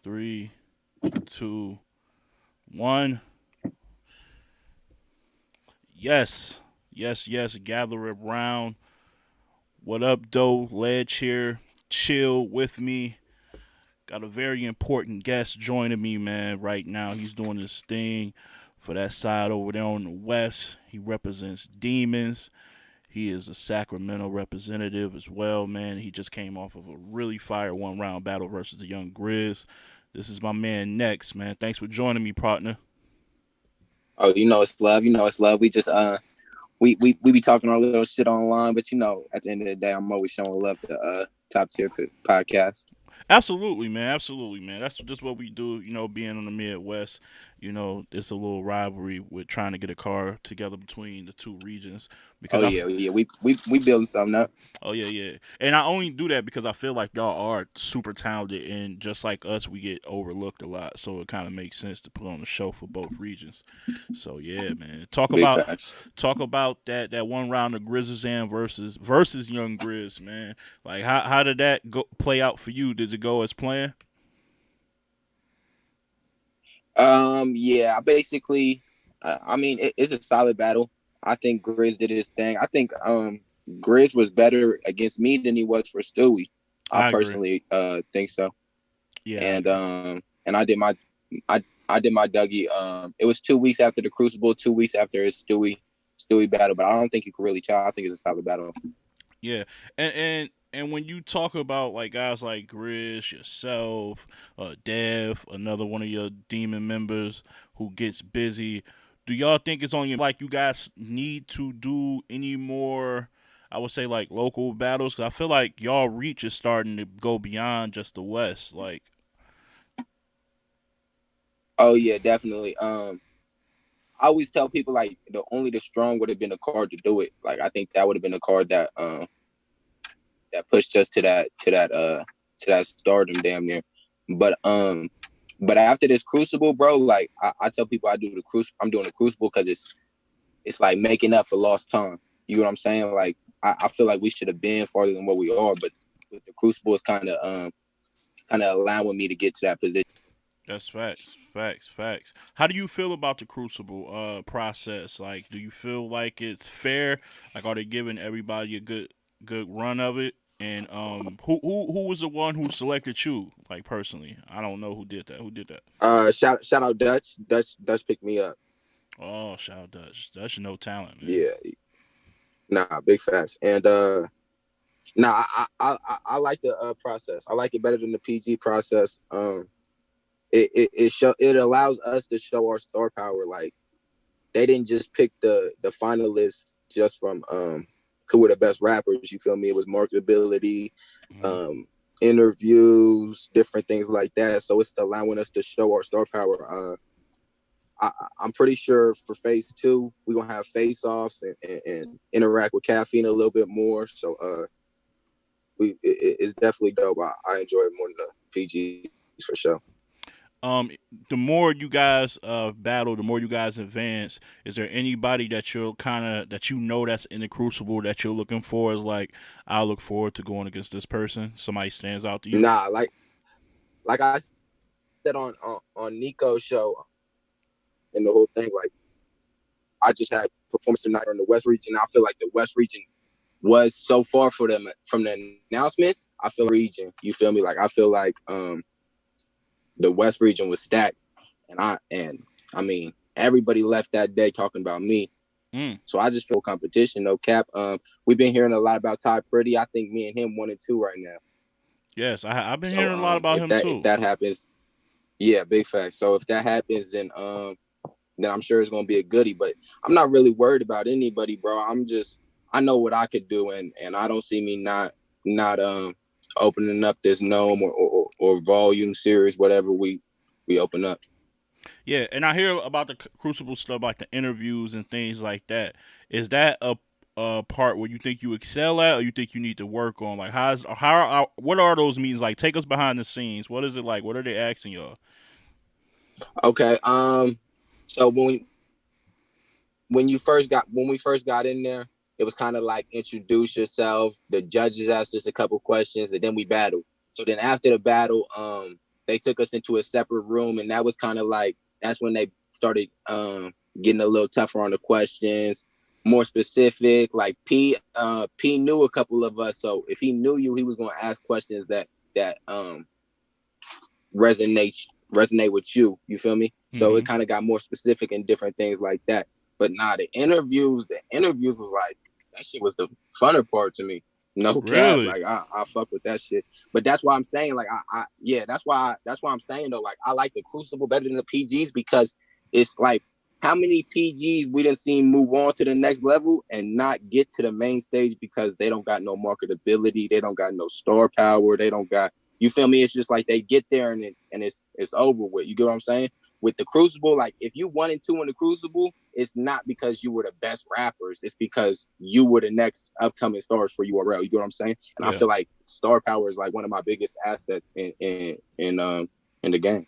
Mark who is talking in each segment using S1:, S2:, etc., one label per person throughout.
S1: Three, two, one. Yes. Yes, yes. Gather around. What up, Doe? Ledge here. Chill with me. Got a very important guest joining me, man, right now. He's doing this thing for that side over there on the west. He represents Demons. He is a Sacramento representative as well, man. He just came off of a really fire one round battle versus the Young Grizz. This is my man Next, man. Thanks for joining me, partner.
S2: Oh, it's love. It's love. We just we be talking our little shit online, but at the end of the day, I'm always showing love to top tier podcast.
S1: Absolutely, man. Absolutely, man. That's just what we do. Being in the Midwest, it's a little rivalry with trying to get a car together between the two regions because
S2: Oh yeah. We building something up.
S1: oh yeah, yeah. And I only do that because I feel like y'all are super talented, and just like us, we get overlooked a lot. So it kind of makes sense to put on a show for both regions. So yeah, man. Talk
S2: Big
S1: about
S2: facts.
S1: talk about that one round of Grizzlies versus Young Grizz, man. Like how did that go play out for you? Did it go as planned?
S2: Yeah. Basically, I mean, it's a solid battle. I think Grizz did his thing. I think Grizz was better against me than he was for Stewie. I
S1: I agree.
S2: personally think so.
S1: Yeah, I
S2: And
S1: agree.
S2: I did my Dougie. It was 2 weeks after the Crucible, 2 weeks after his Stewie battle, but I don't think you can really tell. I think it's a solid battle.
S1: Yeah, and when you talk about like guys like Grizz, yourself, Dev, another one of your demon members who gets busy, do y'all think it's on you? Like you guys need to do any more? I would say like local battles because I feel like y'all reach is starting to go beyond just the West. Like,
S2: Oh yeah, definitely. I always tell people like the strong would have been the card to do it. Like I think that would have been the card that pushed us to that stardom damn near. But but after this Crucible, bro, like I tell people I'm doing the Crucible because it's like making up for lost time. You know what I'm saying? Like I feel like we should have been farther than what we are, but with the Crucible is kind of allowing me to get to that position.
S1: that's facts, facts, facts. How do you feel about the Crucible process? Like, do you feel like it's fair? Like, are they giving everybody a good run of it? And who was the one who selected you? Like personally, I don't know who did that. Who did that?
S2: Shout out Dutch. Dutch picked me up.
S1: Oh, shout out Dutch. Dutch no talent, man.
S2: Yeah, nah, big facts. And nah, I like the process. I like it better than the PG process. It allows us to show our star power. Like they didn't just pick the finalists just from who were the best rappers. You feel me? It was marketability,
S1: Hmm.
S2: um, interviews, different things like that. So it's allowing us to show our star power. I'm pretty sure for phase 2, we're gonna have face offs and interact with caffeine a little bit more. So it's definitely dope. I enjoy it more than the PGs for sure.
S1: Um, the more you guys battle, the more you guys advance. Is there anybody that you're kind of that that's in the Crucible that you're looking for? Is like I look forward to going against this person. Somebody stands out to you.
S2: Nah, like I said on Nico's show and the whole thing, like I just had performance tonight in the West region. I feel like the West region was so far for them from the announcements. I feel like region, you feel me? Like I feel like the West region was stacked, and I mean everybody left that day talking about me.
S1: Mm.
S2: So I just feel competition, no cap. We've been hearing a lot about Ty Pretty. I think me and him 1 and 2 right now.
S1: Yes, I've been
S2: So
S1: hearing a lot about him
S2: if
S1: too.
S2: that happens, yeah, big fact. So if that happens, then I'm sure it's gonna be a goodie. But I'm not really worried about anybody, bro. I know what I could do, and I don't see me not opening up this gnome or volume series, whatever we open up.
S1: Yeah, and I hear about the Crucible stuff, like the interviews and things like that. Is that a part where you think you excel at, or you think you need to work on? Like, what are those meetings like? Take us behind the scenes. What is it like? What are they asking y'all?
S2: Okay. So when we first got in there, it was kind of like introduce yourself. The judges asked us a couple questions, and then we battled. So then after the battle, they took us into a separate room, and that was kind of like that's when they started getting a little tougher on the questions, more specific. Like P knew a couple of us, so if he knew you, he was going to ask questions that resonate resonate with you. You feel me? So
S1: Mm-hmm.
S2: it kind of got more specific and different things like that. But nah, the interviews was like that shit was the funner part to me. No cap,
S1: Really?
S2: like I fuck with that shit. But that's why I'm saying like I yeah, that's why I'm saying though like I like the Crucible better than the PGs because it's like how many PGs we done seen move on to the next level and not get to the main stage because they don't got no marketability, they don't got no star power, they don't got you feel me? It's just like they get there and it's over with. You get what I'm saying? With the Crucible, like if you 1 and 2 in the Crucible, it's not because you were the best rappers. It's because you were the next upcoming stars for URL. You get what I'm saying? And I
S1: Yeah.
S2: feel like star power is like one of my biggest assets in the game.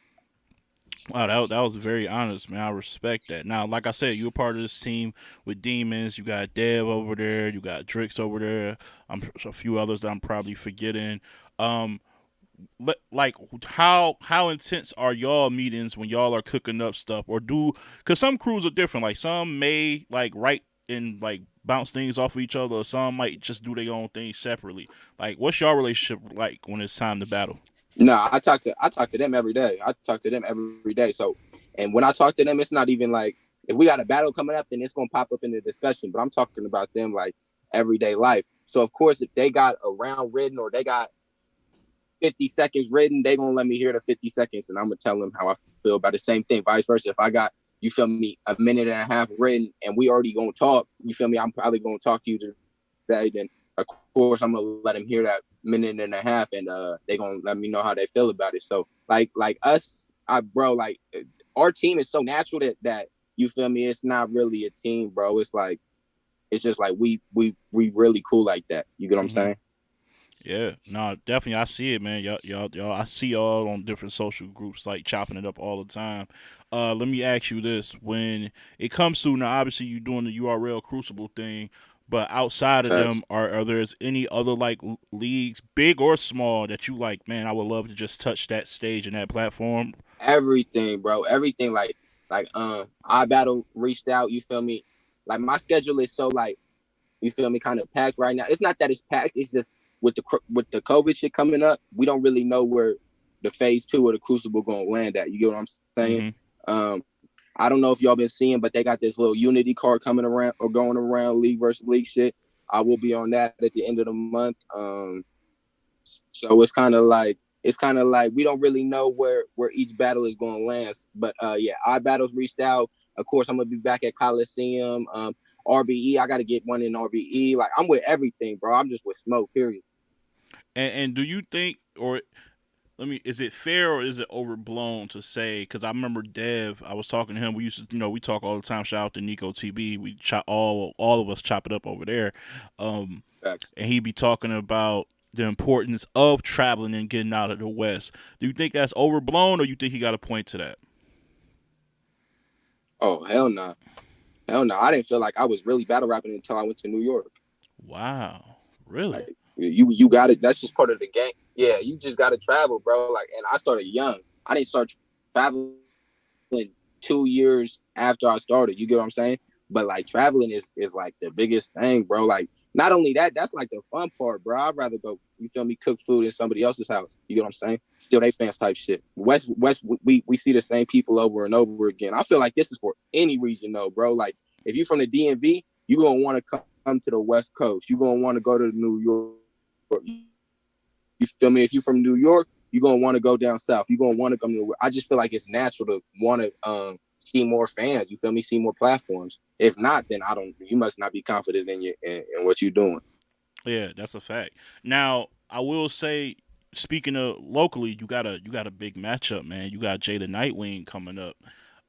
S1: Wow, that was very honest, man. I respect that. Now, like I said, you're part of this team with Demons. You got Dev over there. You got Drix over there. I'm a few others that I'm probably forgetting. Um, like how intense are y'all meetings when y'all are cooking up stuff, or do because some crews are different. Like some may like write and like bounce things off of each other, or some might just do their own thing separately. Like, what's your relationship like when it's time to battle?
S2: No, I talk to them every day. I talk to them every day. So, and when I talk to them, it's not even like if we got a battle coming up, then it's gonna pop up in the discussion. But I'm talking about them like everyday life. So of course, if they got a round written or they got 50 seconds written, they gonna let me hear the 50 seconds, and I'm gonna tell them how I feel about the same thing. Vice versa, if I got you feel me a minute and a half written, and we already gonna talk, you feel me? I'm probably gonna talk to you today. Then of course I'm gonna let them hear that minute and a half, and they gonna let me know how they feel about it. So like us, bro, like our team is so natural that you feel me? It's not really a team, bro. It's like it's just like we really cool like that. You get what I'm
S1: Mm-hmm.
S2: saying?
S1: Yeah, no, definitely. I see it, man. Y'all. I see y'all on different social groups, like chopping it up all the time. Let me ask you this: when it comes to now, obviously you doing the URL Crucible thing, but outside of them,
S2: Facts.
S1: are there any other like leagues, big or small, that you like? Man, I would love to just touch that stage and that platform.
S2: Everything, bro. Everything like I battle reached out, you feel me? Like my schedule is so like you feel me kind of packed right now. It's not that it's packed, it's just with the COVID shit coming up, we don't really know where the phase 2 of the Crucible going to land at. You get what I'm saying?
S1: Mm-hmm.
S2: I don't know if y'all been seeing, but they got this little Unity card coming around or going around league versus league shit. I will be on that at the end of the month. So it's kind of like we don't really know where each battle is going to land. But yeah, our battles reached out. Of course, I'm gonna be back at Coliseum. RBE, I got to get one in RBE. Like I'm with everything, bro. I'm just with smoke. Period.
S1: And do you think, or let me, is it fair or is it overblown to say? Because I remember Dev, I was talking to him. We used to, we talk all the time. Shout out to Nico TB. We chop all of us chop it up over there. Um,
S2: Facts.
S1: and he'd be talking about the importance of traveling and getting out of the West. Do you think that's overblown, or you think he got a point to that?
S2: Oh hell no, hell no. I didn't feel like I was really battle rapping until I went to New York.
S1: Wow, really?
S2: Like you got it. That's just part of the game. Yeah, you just got to travel, bro. Like, and I started young. I didn't start traveling 2 years after I started. You get what I'm saying? But like traveling is like the biggest thing, bro. Like not only that, that's like the fun part, bro. I'd rather go, you feel me, cook food in somebody else's house. You get what I'm saying? Still they fans type shit. West we see the same people over and over again. I feel like this is for any region though, bro. Like if you from the DMV, you gonna want to come to the West Coast. You gonna want to go to New York. You feel me? If you're from New York, you're gonna want to go down south. You're gonna want to come to. I just feel like it's natural to want to see more fans. You feel me? See more platforms. If not, then I don't. You must not be confident in what you're doing.
S1: Yeah, that's a fact. Now, I will say, speaking of locally, you got a big matchup, man. You got Jada Nightwing coming up.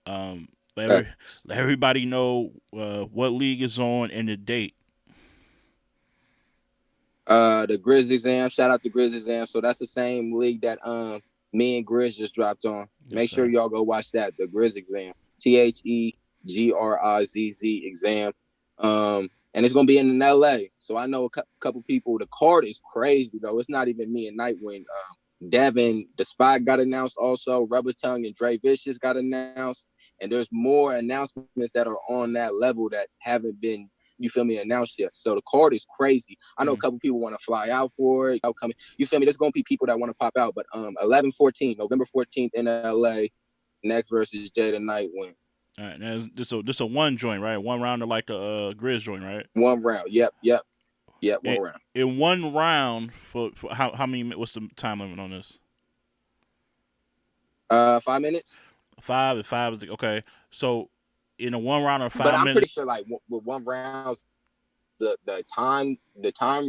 S1: Um, let, every,
S2: Facts.
S1: let everybody know what league is on and the date.
S2: The Grizz exam. Shout out to Grizz exam. So that's the same league that me and Grizz just dropped on.
S1: Yes,
S2: Make sure
S1: sir.
S2: y'all go watch that. The Grizz exam. TheGrizz exam. And it's gonna be in LA. So I know a couple people. The card is crazy though. It's not even me and Nightwing. Devin, the spot got announced also. Rubber Tongue and Dre Vicious got announced. And there's more announcements that are on that level that haven't been, you feel me, announced yet. So the card is crazy. I know a couple people want to fly out for it. Coming, you feel me? There's going to be people that want to pop out. But 11-14, November 14th in LA, Next versus Jada Nightwing.
S1: All right, now this a one joint, right? One round of like the Grizz joint, right?
S2: One round. Yep. One round.
S1: In one round for how many? What's the time limit on this?
S2: 5 minutes.
S1: 5. If 5 is okay. So in a one round of 5
S2: but I'm
S1: minutes,
S2: pretty sure like with one round, the time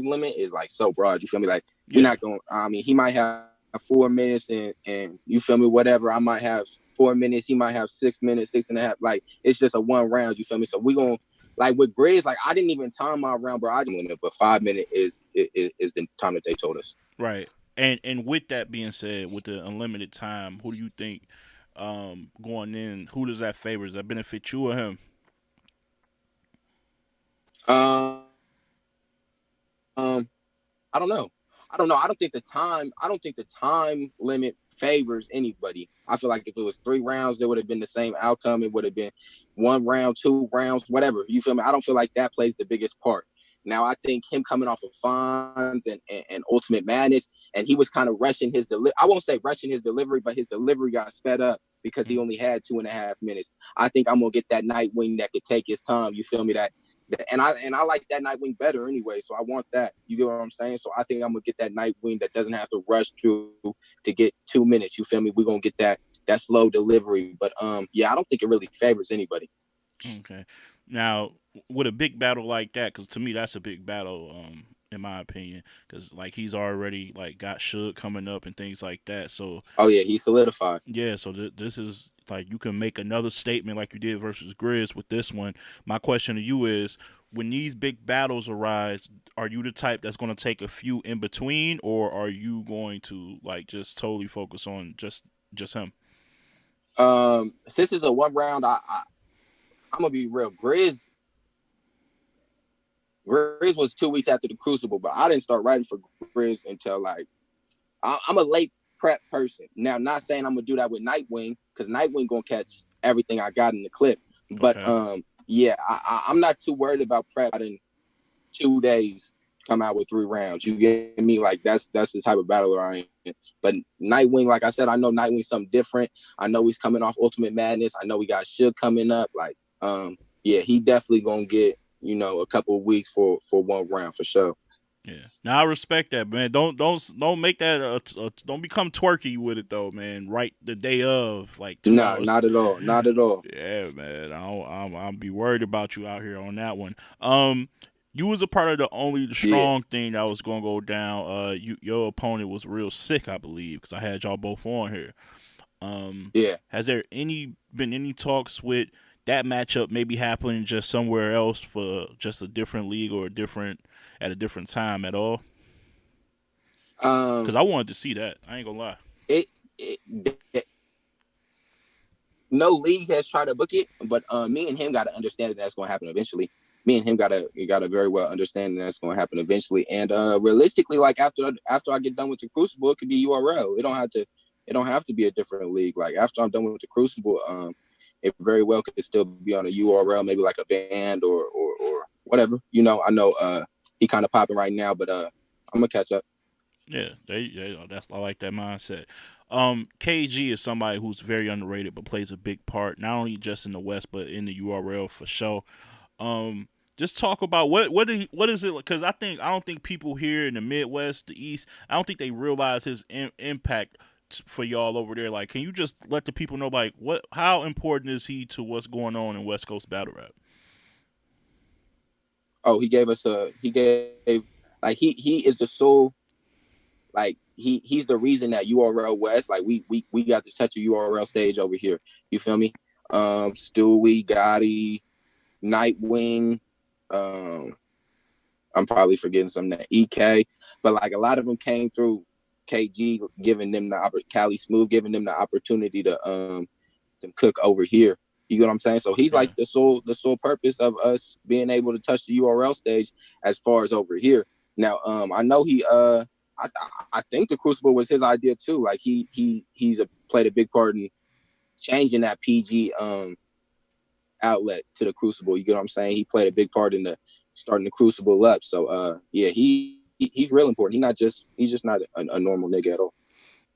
S2: limit is like so broad. You feel me? Like we're not going. I mean, he might have 4 minutes, and you feel me? Whatever. I might have 4 minutes. He might have 6 minutes, 6.5. Like it's just a one round. You feel me? So we gonna like with Grizz. Like I didn't even time my round, bro. I didn't limit, but 5 minutes is the time that they told us.
S1: Right. And with that being said, with the unlimited time, who do you think going in? Who does that favor? Does that benefit you or him?
S2: I don't know. I don't know. I don't think the time limit favors anybody. I feel like if it was 3 rounds, there would have been the same outcome. It would have been 1 round, 2 rounds, whatever. You feel me? I don't feel like that plays the biggest part. Now, I think him coming off of Fonz and Ultimate Madness, and he was kind of rushing his delivery. I won't say rushing his delivery, but his delivery got sped up because he only had 2.5 minutes. I think I'm gonna get that Nightwing that could take his time. You feel me? And I like that Nightwing better anyway, so I want that. You get what I'm saying? So I think I'm gonna get that Nightwing that doesn't have to rush to get 2 minutes. You feel me? We're gonna get that slow delivery. But yeah, I don't think it really favors anybody.
S1: Okay. Now, with a big battle like that, because to me that's a big battle, in my opinion, because like he's already like got Suge coming up and things like that. So
S2: oh yeah, he's solidified.
S1: Yeah, so this is like you can make another statement like you did versus Grizz with this one. My question to you is, when these big battles arise, are you the type that's going to take a few in between, or are you going to like just totally focus on just him?
S2: Since it's a one round, I'm gonna be real. Grizz was 2 weeks after the Crucible, but I didn't start writing for Grizz until like I'm a late prep person. Now, not saying I'm gonna do that with Nightwing, because Nightwing gonna catch everything I got in the clip. But yeah, I'm not too worried about prep in 2 days. Come out with 3 rounds. You get me? Like that's the type of battler I am. But Nightwing, like I said, I know Nightwing's something different. I know he's coming off Ultimate Madness. I know we got Suge coming up. Like yeah, he definitely gonna get a couple of weeks for 1 round for sure.
S1: Yeah. Now I respect that, man. Don't make that. Don't become twerky with it though, man. Right the day of, like 2
S2: Nah,
S1: hours.
S2: not at all. Not at all.
S1: Yeah, man. I'll be worried about you out here on that one. You was a part of the strong thing that was gonna go down. Your opponent was real sick, I believe, because I had y'all both on here.
S2: Yeah.
S1: Has there been any talks with that matchup maybe happening just somewhere else for just a different league or at a different time at all? Because I wanted to see that. I ain't gonna lie.
S2: No league has tried to book it, but me and him got to understand that that's going to happen eventually. Me and him got to very well understand that that's going to happen eventually. And realistically, like after I get done with the Crucible, it could be URL. It don't have to be a different league. Like after I'm done with the Crucible, it very well could still be on a URL, maybe like a band or whatever. I know he kind of popping right now, but I'm gonna catch up.
S1: Yeah, I like that mindset. KG is somebody who's very underrated but plays a big part not only just in the West but in the URL for sure. Just talk about what is it, because I don't think people here in the Midwest, the East, I don't think they realize his impact for y'all over there. Like, can you just let the people know like how important is he to what's going on in West Coast battle rap?
S2: Oh, he gave like he is the soul. Like he's the reason that URL West, like we got to touch a URL stage over here. You feel me? Stewie, Gotti, Nightwing. I'm probably forgetting some that EK, but like a lot of them came through KG giving them Cali Smooth giving them the opportunity to cook over here. You get what I'm saying? So he's like the sole purpose of us being able to touch the URL stage as far as over here. Now, I know he I think the Crucible was his idea too. Like played a big part in changing that PG outlet to the Crucible. You get what I'm saying? He played a big part in the starting the Crucible up. So yeah, he's real important. He's just not a normal nigga at all.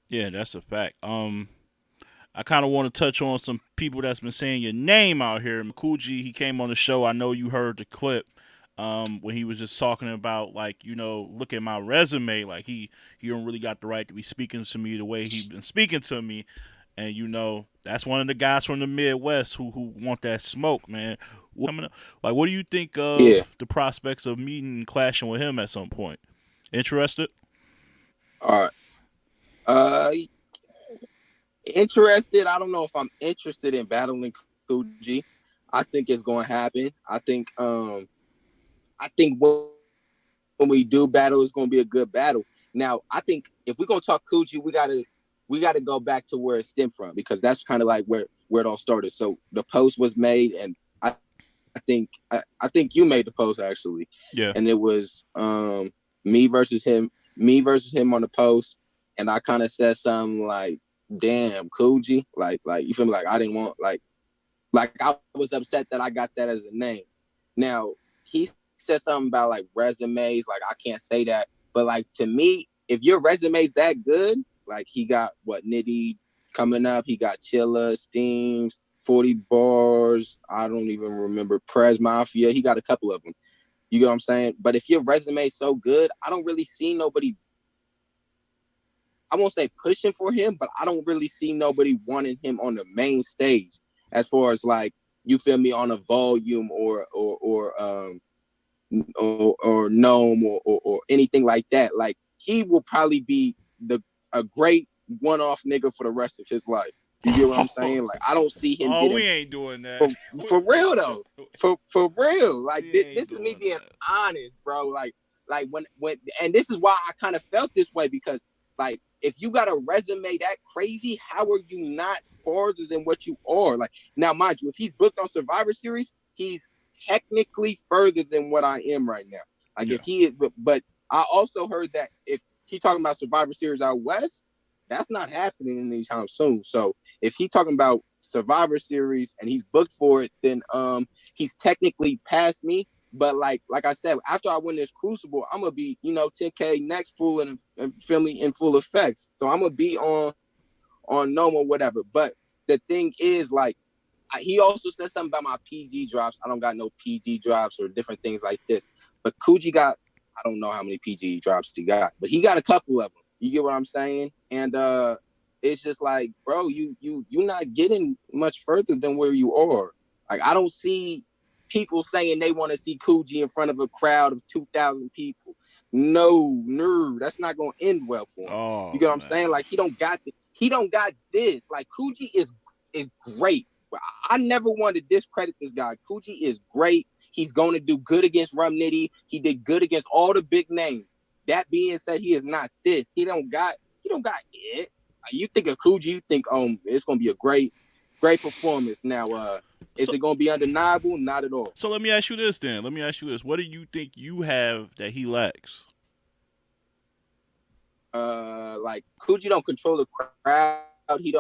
S1: Yeah, that's a fact. I kind of want to touch on some people that's been saying your name out here. Coogee, he came on the show. I know you heard the clip when he was just talking about, like, look at my resume. Like, he don't really got the right to be speaking to me the way he been speaking to me. And, that's one of the guys from the Midwest who want that smoke, man. Coming up, like, what do you think of the prospects of meeting and clashing with him at some point? Interested?
S2: All right. Interested. I don't know if I'm interested in battling Coogee. I think it's going to happen. I think when we do battle, it's going to be a good battle. Now, I think if we're going to talk Coogee, we got to go back to where it stemmed from, because that's kind of like where it all started. So the post was made, and I think you made the post actually.
S1: Yeah.
S2: And it was me versus him on the post, and I kind of said something like, "Damn, Coogee," like you feel me? Like I didn't want like I was upset that I got that as a name. Now he said something about like resumes, like I can't say that, but like to me, if your resume's that good, like he got what Nitty coming up, he got Chilla, Steams, 40 Bars, I don't even remember, Prez Mafia, he got a couple of them. You get what I'm saying? But if your resume's so good, I don't really see nobody, I won't say pushing for him, but I don't really see nobody wanting him on the main stage as far as like, you feel me, on a volume or Gnome or anything like that. Like he will probably be a great one-off nigga for the rest of his life. You get what I'm saying? Like I don't see him getting.
S1: We ain't doing that
S2: for real though. For real. Like this is me being honest, bro. Like when and this is why I kind of felt this way, because like if you got a resume that crazy, how are you not farther than what you are? Like now, mind you, if he's booked on Survivor Series, he's technically further than what I am right now. Like if he is, but I also heard that if he talking about Survivor Series out west, that's not happening anytime soon. So if he talking about Survivor Series and he's booked for it, then he's technically past me. But like I said, after I win this Crucible, I'm gonna be 10K next full and feel me in full effect. So I'm gonna be on Gnome or whatever. But the thing is, like, he also said something about my PG drops. I don't got no PG drops or different things like this. But Coogee got, I don't know how many PG drops he got, but he got a couple of them. You get what I'm saying? And it's just like, bro, you're not getting much further than where you are. Like, I don't see people saying they want to see Coogee in front of a crowd of 2,000 people. No, that's not gonna end well for him.
S1: Oh,
S2: you get what I'm saying? Like he don't got this. Like Coogee is great. I never wanted to discredit this guy. Coogee is great. He's going to do good against Rum Nitty. He did good against all the big names. That being said, he is not this. He don't got it. You think of Coogee, you think, it's going to be a great performance. Now, is it going to be undeniable? Not at all.
S1: So let me ask you this then. What do you think you have that he lacks?
S2: Like Coogee don't control the crowd. Nitty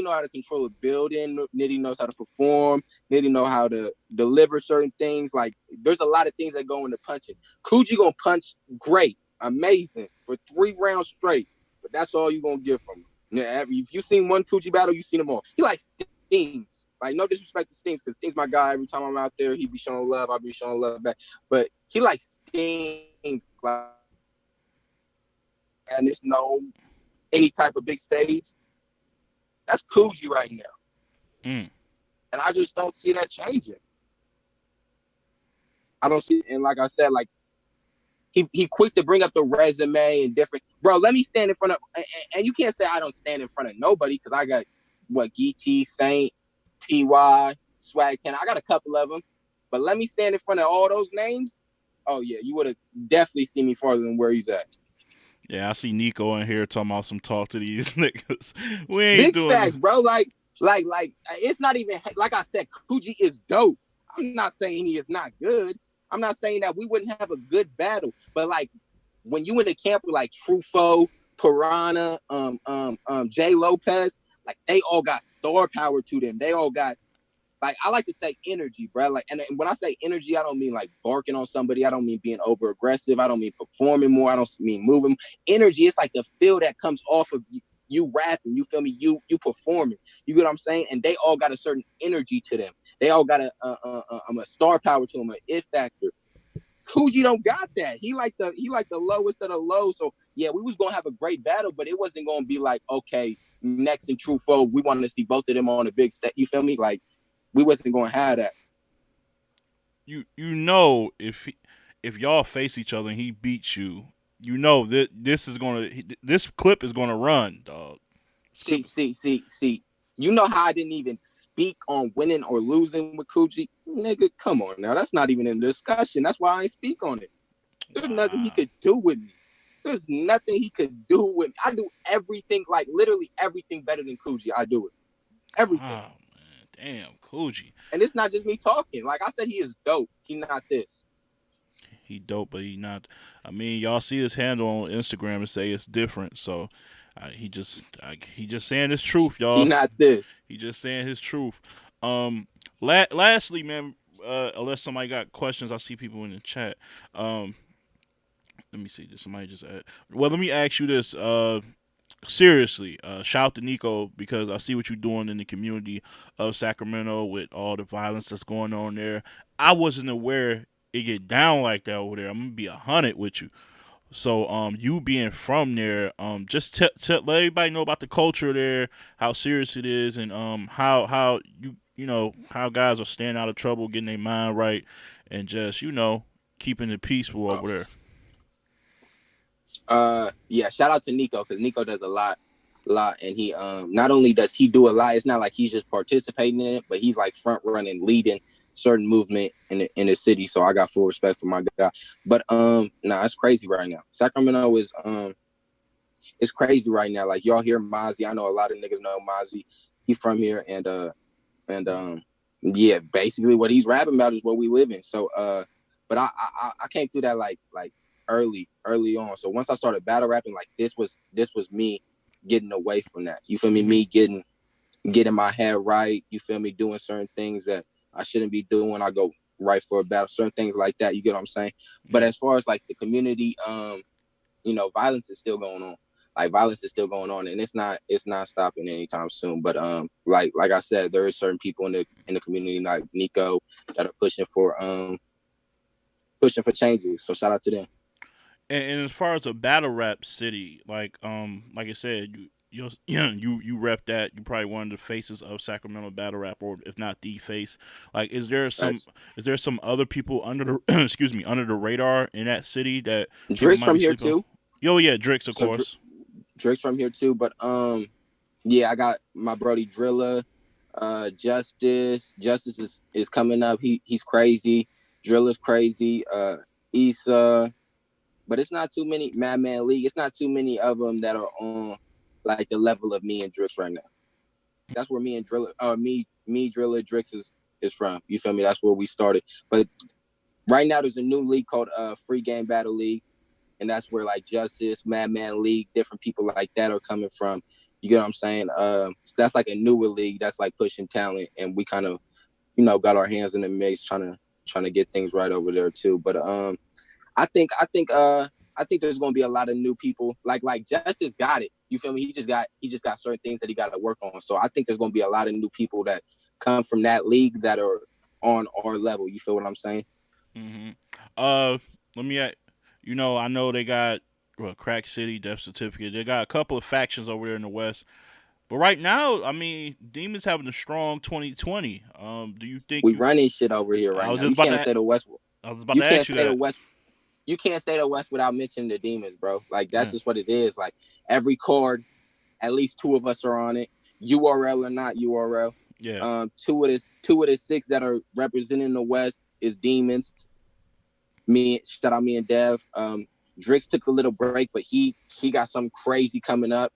S2: know how to control a building. Nitty knows how to perform. Nitty know how to deliver certain things. Like there's a lot of things that go into punching. Coogee gonna punch great, amazing for 3 rounds straight. But that's all you gonna get from him. Now, if you seen one Coogee battle, you seen them all. He likes Steams. Like no disrespect to Steams, because Steams my guy. Every time I'm out there, he be showing love. I be showing love back. But he likes Steams. Like, and it's any type of big stage. That's Coogee right now. And I just don't see that changing. I don't see, and like I said, like he quick to bring up the resume and different. Bro, let me stand in front of, and you can't say I don't stand in front of nobody, because I got GT, Saint, TY, Swag 10. I got a couple of them, but let me stand in front of all those names. Oh yeah, you would have definitely seen me farther than where he's at.
S1: Yeah, I see Nico in here talking about some talk to these niggas. We ain't
S2: big
S1: doing
S2: facts, bro. Like it's not even like I said. Coogee is dope. I'm not saying he is not good. I'm not saying that we wouldn't have a good battle, but like when you in a camp with like Truffaut, Piranha, Jay Lopez, like they all got star power to them. They all got, like, I like to say energy, bro. Like, and when I say energy, I don't mean like barking on somebody. I don't mean being over aggressive. I don't mean performing more. I don't mean moving. Energy, it's like the feel that comes off of you rapping. You feel me? You performing. You get what I'm saying? And they all got a certain energy to them. They all got a star power to them, an it factor. Coogee don't got that. He like the lowest of the low. So yeah, we was gonna have a great battle, but it wasn't gonna be like, okay, next and Truffaut, we want to see both of them on a big stage. You feel me? Like, we wasn't gonna have that.
S1: You know, if y'all face each other and he beats you, you know that this clip is gonna run, dog.
S2: See. You know how I didn't even speak on winning or losing with Coogee? Nigga, come on now. That's not even in the discussion. That's why I ain't speak on it. There's nothing he could do with me. There's nothing he could do with me. I do everything, like literally everything better than Coogee. I do it. Everything.
S1: Oh man, damn, Coogee.
S2: And it's not just me talking. Like I said, he is dope. He not this.
S1: He dope, but he not. I mean, y'all see his handle on Instagram and say it's different. So he just saying his truth,
S2: He
S1: y'all.
S2: not this.
S1: He just saying his truth. Lastly, man, unless somebody got questions, I see people in the chat. Let me see. Did somebody just add? Well, let me ask you this. Seriously, shout out to Nico because I see what you're doing in the community of Sacramento with all the violence that's going on there. I wasn't aware it get down like that over there. I'm gonna be 100 with you. So, you being from there, just let everybody know about the culture there, how serious it is, and how you know how guys are staying out of trouble, getting their mind right, and just keeping it peaceful over there.
S2: Yeah, shout out to Nico because Nico does a lot, and he not only does he do a lot, it's not like he's just participating in it, but he's like front running, leading certain movement in the city. So I got full respect for my guy. But it's crazy right now. Sacramento is it's crazy right now. Like y'all hear Mozzie. I know a lot of niggas know Mozzie. He from here and yeah, basically what he's rapping about is what we live in. So but I came through that like early on. So once I started battle rapping, like this was me getting away from that. You feel me? Me getting my head right. You feel me? Doing certain things that I shouldn't be doing. I go right for a battle. Certain things like that. You get what I'm saying? But as far as like the community, violence is still going on. Like violence is still going on, and it's not stopping anytime soon. But like I said, there is certain people in the community like Nico that are pushing for changes. So shout out to them.
S1: And as far as a battle rap city, like I said, you rep that. You probably one of the faces of Sacramento battle rap, or if not the face. Like, is there some other people under the excuse me under the radar in that city that people
S2: Drake's
S1: might
S2: from
S1: be
S2: here
S1: sleeping on?
S2: too.
S1: Yo, yeah, Drake's of
S2: So
S1: course.
S2: Drake's from here too. But yeah, I got my brody Drilla, Justice. Justice is coming up. He's crazy. Drilla's crazy. Issa. But it's not too many Madman League. It's not too many of them that are on like the level of me and Drix right now. That's where me and Drilla, Drilla, Drix is from. You feel me? That's where we started. But right now there's a new league called Free Game Battle League, and that's where like Justice, Madman League, different people like that are coming from. You get what I'm saying? So that's like a newer league that's like pushing talent, and we kind of, got our hands in the mix, trying to get things right over there too. But I think there's gonna be a lot of new people. Like Justice got it. You feel me? He just got certain things that he got to work on. So I think there's gonna be a lot of new people that come from that league that are on our level. You feel what I'm saying?
S1: Mm-hmm. Let me. I know they got Crack City, Death Certificate. They got a couple of factions over there in the West. But right now, I mean, Demon's having a strong 2020. Do you think
S2: we running shit over here
S1: I
S2: right
S1: was
S2: now?
S1: just
S2: You
S1: about
S2: can't
S1: to.
S2: say the West.
S1: I was about
S2: You
S1: to
S2: can't
S1: ask you
S2: say the
S1: that.
S2: West. You can't say the West without mentioning the Demons, bro. Like that's
S1: Yeah.
S2: just what it is. Like every card, at least two of us are on it. URL or not URL.
S1: Yeah.
S2: Two of the six that are representing the West is Demons. Shout out me and Dev. Drix took a little break, but he got something crazy coming up.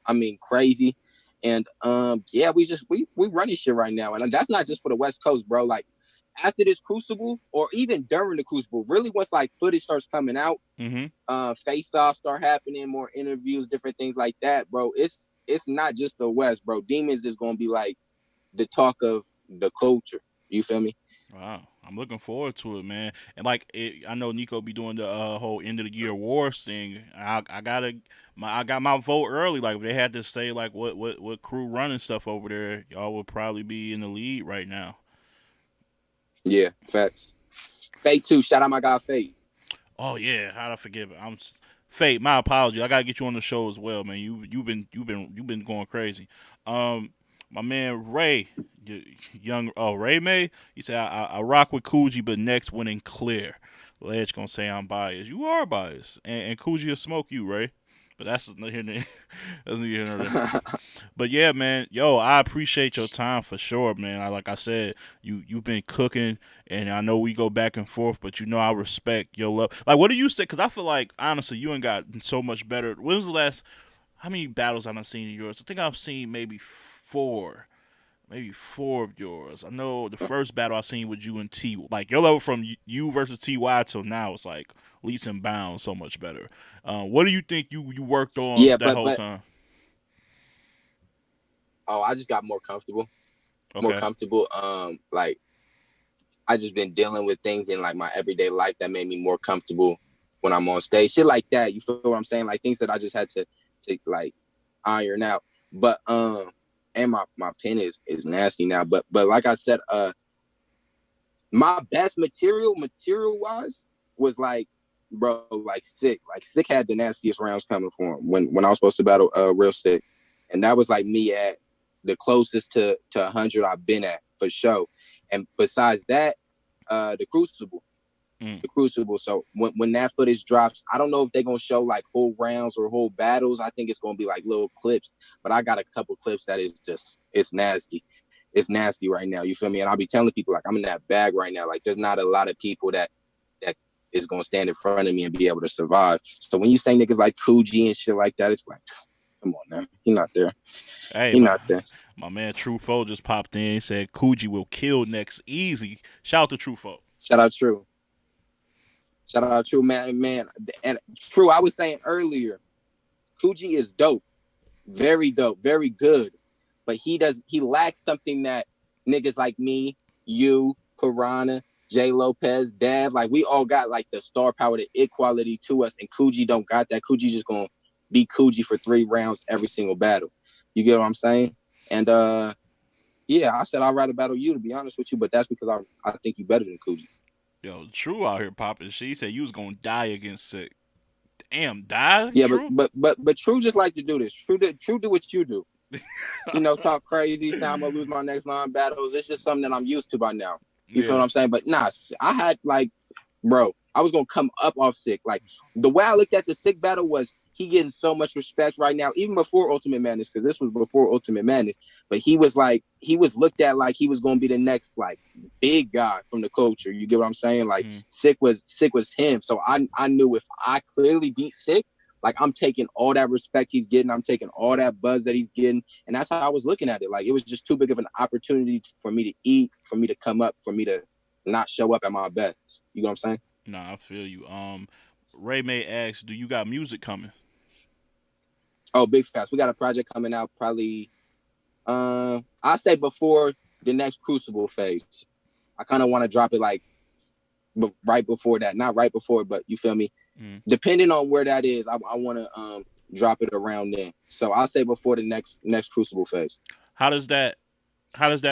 S2: I mean, crazy. And yeah, we running shit right now, and that's not just for the West Coast, bro. Like after this Crucible, or even during the Crucible, really once like footage starts coming out, face-offs start happening, more interviews, different things like that, bro. It's not just the West, bro. Demons is gonna be like the talk of the culture. You feel me?
S1: Wow, I'm looking forward to it, man. And like, I know Nico be doing the whole end of the year awards thing. I got my vote early. Like, if they had to say like what crew running stuff over there, y'all would probably be in the lead right now.
S2: Yeah, facts. Fate too. Shout out my guy Fate.
S1: Oh yeah, how'd I forget it? Fate. My apology. I gotta get you on the show as well, man. You've been going crazy. Um, my man Ray, Ray May. He said I rock with Coogee, but next winning clear. Ledge gonna say I'm biased. You are biased, and Coogee will smoke you, Ray. But that's neither here nor there. But yeah, man, yo, I appreciate your time for sure, man. Like I said, you've been cooking, and I know we go back and forth, but you know I respect your love. Like, what do you say? Because I feel like honestly, you ain't got so much better. When was the last? How many battles have I seen of yours? I think I've seen maybe four of yours. I know the first battle I seen with you and T, like your level from you versus Ty till now, it's like leaps and bounds so much better. What do you think you worked on
S2: Yeah,
S1: that whole time?
S2: Oh, I just got more comfortable. More
S1: Okay.
S2: comfortable. Like I just been dealing with things in like my everyday life that made me more comfortable when I'm on stage. Shit like that. You feel what I'm saying? Like things that I just had to like iron out. But and my pen is nasty now. But like I said, my best material wise was like, bro, like Sick. Like Sick had the nastiest rounds coming for him when I was supposed to battle Real Sick. And that was like me at the closest to 100 I've been at for sure. And besides that, the Crucible. The Crucible. So when that footage drops, I don't know if they're gonna show like whole rounds or whole battles. I think it's gonna be like little clips. But I got a couple clips that is just it's nasty. It's nasty right now. You feel me? And I'll be telling people like I'm in that bag right now. Like there's not a lot of people that is gonna stand in front of me and be able to survive. So when you say niggas like Coogee and shit like that, it's like, come on now, he not there.
S1: Hey,
S2: He not there.
S1: my man True Foe just popped in. He said Coogee will kill next easy. Shout out to True Foe.
S2: Shout out True. Shout out True, man. And True, I was saying earlier, Coogee is dope. Very dope. Very good. But he lacks something that niggas like me, you, Piranha, Jay Lopez, Dav, like we all got like the star power, the equality to us, and Coogee don't got that. Coogee just gonna be Coogee for 3 rounds every single battle. You get what I'm saying? And yeah, I said I'd rather battle you, to be honest with you, but that's because I think you better than Coogee.
S1: Yo, True out here popping. She said you was gonna die against Sick. Damn, die?
S2: Yeah,
S1: True?
S2: but True just like to do this. True do what you do. You know, talk crazy, say I'm gonna lose my next 9 battles. It's just something that I'm used to by now. You feel what I'm saying? But nah, I had like, bro, I was gonna come up off Sick. Like the way I looked at the Sick battle was he getting so much respect right now, even before Ultimate Madness, because this was before Ultimate Madness. But he was looked at like he was gonna be the next like big guy from the culture. You get what I'm saying? Like Sick was him. So I knew if I clearly beat Sick, like I'm taking all that respect he's getting, I'm taking all that buzz that he's getting, and that's how I was looking at it. Like it was just too big of an opportunity for me to eat, for me to come up, for me to not show up at my best. You know what I'm saying?
S1: Nah, I feel you. Ray May asks, do you got music coming?
S2: Oh, big fast. We got a project coming out probably I say before the next Crucible phase. I kind of want to drop it like right before that. Not right before, but you feel me? Depending on where that is, I want to drop it around then. So I'll say before the next Crucible phase.
S1: How does that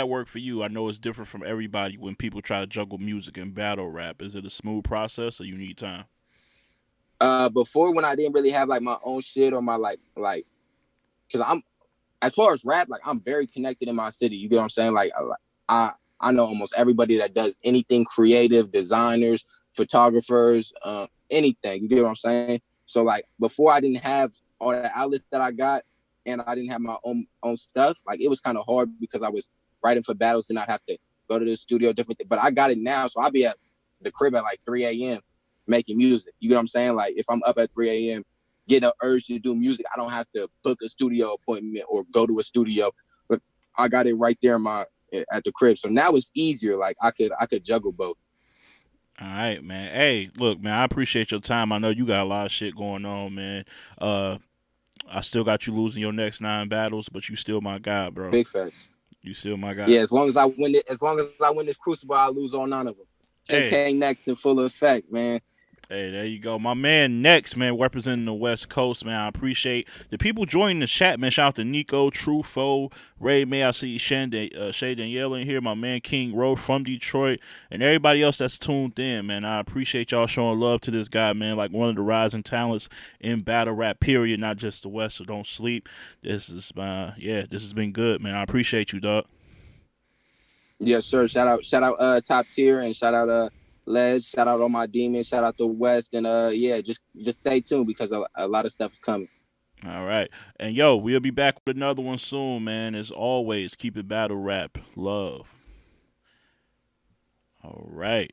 S1: work for you? I know it's different from everybody when people try to juggle music and battle rap. Is it a smooth process or you need time?
S2: Before when I didn't really have like my own shit or my like because I'm as far as rap, like I'm very connected in my city. You get what I'm saying? Like I know almost everybody that does anything creative, designers, photographers, anything. You get what I'm saying? So like before I didn't have all the outlets that I got and I didn't have my own stuff, like it was kind of hard because I was writing for battles and I'd have to go to the studio, different things. But I got it now. So I'll be at the crib at like 3 a.m. making music. You get what I'm saying? Like if I'm up at 3 a.m. getting an urge to do music, I don't have to book a studio appointment or go to a studio. But I got it right there in at the crib. So now it's easier. Like I could juggle both.
S1: All right, man. Hey, look, man, I appreciate your time. I know you got a lot of shit going on, man. Uh, I still got you losing your next 9 battles, but you still my guy, bro.
S2: Big facts.
S1: You still my guy.
S2: Yeah, as long as I win this Crucible, I lose all 9 of them.
S1: Hey,
S2: 10K next in full effect, man.
S1: hey, there you go. My man next, man, representing the West Coast, man. I appreciate the people joining the chat, man. Shout out to Nico, Trufo, Ray May. I see Shay Danielle in here. My man King Road from Detroit. And everybody else that's tuned in, man. I appreciate y'all showing love to this guy, man. Like one of the rising talents in battle rap, period. Not just the West, so don't sleep. This is this has been good, man. I appreciate you, dog.
S2: Yeah, sure. Shout out top tier, and shout out Ledge, shout out all my demons, shout out the West, and yeah, just stay tuned because a lot of stuff's coming.
S1: All right. And yo, we'll be back with another one soon, man. As always, keep it battle rap. Love. All right.